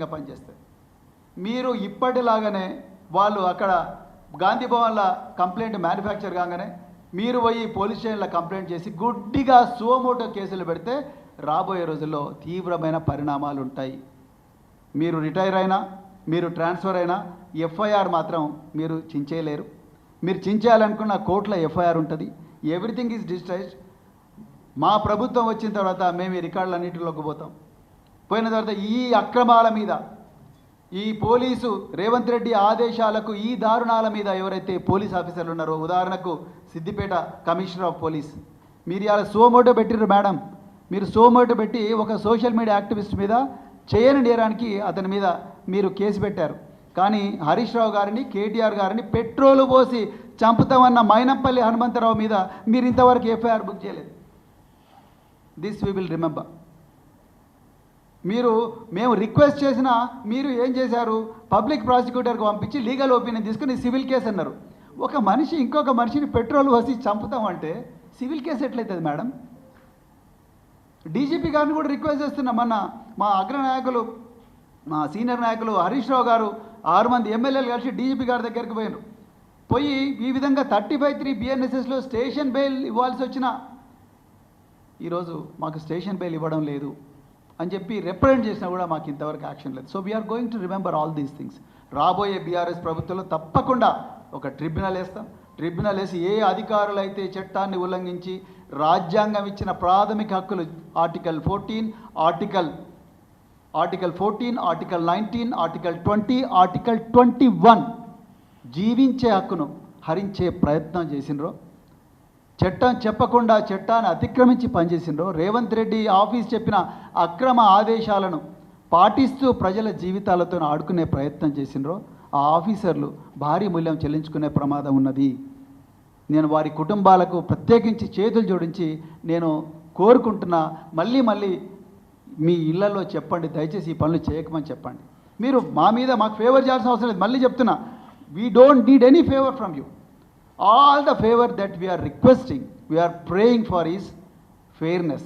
పారదర్శకంగా పనిచేస్తాయి. మీరు ఇప్పటిలాగానే వాళ్ళు అక్కడ గాంధీ భవన్ల కంప్లైంట్ మ్యానుఫ్యాక్చర్ కాగానే మీరు పోయి పోలీస్ స్టేషన్లో కంప్లైంట్ చేసి గుడ్డిగా సుమోటో కేసులు పెడితే రాబోయే రోజుల్లో తీవ్రమైన పరిణామాలు ఉంటాయి. మీరు రిటైర్ అయినా, మీరు ట్రాన్స్ఫర్ అయినా ఎఫ్ఐఆర్ మాత్రం మీరు చించేయలేరు. మీరు చించేయాలనుకున్న కోర్టులో ఎఫ్ఐఆర్ ఉంటుంది. Everything is digitised. మా ప్రభుత్వం వచ్చిన తర్వాత మేము ఈ రికార్డులన్నింటిలోకి పోయిన తర్వాత ఈ అక్రమాల మీద, ఈ పోలీసు రేవంత్ రెడ్డి ఆదేశాలకు, ఈ దారుణాల మీద ఎవరైతే పోలీస్ ఆఫీసర్లు ఉన్నారో, ఉదాహరణకు సిద్దిపేట కమిషనర్ ఆఫ్ పోలీస్, మీరు ఇలా సోమోటో పెట్టిర్రు మేడం. మీరు సోమోటో పెట్టి ఒక సోషల్ మీడియా యాక్టివిస్ట్ మీద చేయని నేరానికి అతని మీద మీరు కేసు పెట్టారు. కానీ హరీష్ రావు గారిని, కేటీఆర్ గారిని పెట్రోలు పోసి చంపుతామన్న మైనంపల్లి హనుమంతరావు మీద మీరు ఇంతవరకు ఎఫ్ఐఆర్ బుక్ చేయలేదు. This we will remember. మేము రిక్వెస్ట్ చేసినా మీరు ఏం చేశారు? పబ్లిక్ ప్రాసిక్యూటర్కి పంపించి లీగల్ ఒపీనియన్ తీసుకుని సివిల్ కేసు అన్నారు. ఒక మనిషి ఇంకొక మనిషిని పెట్రోల్ పోసి చంపుతామంటే సివిల్ కేసు ఎట్లయితుంది మేడం? డీజీపీ గారిని కూడా రిక్వెస్ట్ చేస్తున్నాం. మా అగ్రనాయకులు, మా సీనియర్ నాయకులు హరీష్ రావు గారు 6 మంది ఎమ్మెల్యేలు కలిసి డీజీపీ గారి దగ్గరికి పోయి ఈ విధంగా 35(3) BNSSలో స్టేషన్ బెయిల్ ఇవ్వాల్సి వచ్చినా ఈరోజు మాకు స్టేషన్ బెయిల్ ఇవ్వడం లేదు అని చెప్పి రిప్రజెంట్ చేసినా కూడా మాకు ఇంతవరకు యాక్షన్ లేదు. So we're going to remember all these things. రాబోయే బీఆర్ఎస్ ప్రభుత్వంలో తప్పకుండా ఒక ట్రిబ్యునల్ వేస్తాం. ట్రిబ్యునల్ వేసి ఏ అధికారులు అయితే చట్టాన్ని ఉల్లంఘించి రాజ్యాంగం ఇచ్చిన ప్రాథమిక హక్కులు ఆర్టికల్ 14, ఆర్టికల్ 19, ఆర్టికల్ 20, ఆర్టికల్ 21 జీవించే హక్కును హరించే ప్రయత్నం చేసినరో, చట్టం చెప్పకుండా చట్టాన్ని అతిక్రమించి పనిచేసినరో, రేవంత్ రెడ్డి ఆఫీస్ చెప్పిన అక్రమ ఆదేశాలను పాటిస్తూ ప్రజల జీవితాలతో ఆడుకునే ప్రయత్నం చేసినరో, ఆ ఆఫీసర్లు భారీ మూల్యం చెల్లించుకునే ప్రమాదం ఉన్నది. నేను వారి కుటుంబాలకు ప్రత్యేకించి చేతులు జోడించి నేను కోరుకుంటున్నా, మళ్ళీ మీ ఇళ్లలో చెప్పండి, దయచేసి ఈ పనులు చేయకమని చెప్పండి. మీరు మాకు ఫేవర్ చేయాల్సిన అవసరం లేదు. మళ్ళీ చెప్తున్నా, we don't need any favour from you. All the favor that we are requesting, we are praying for is fairness.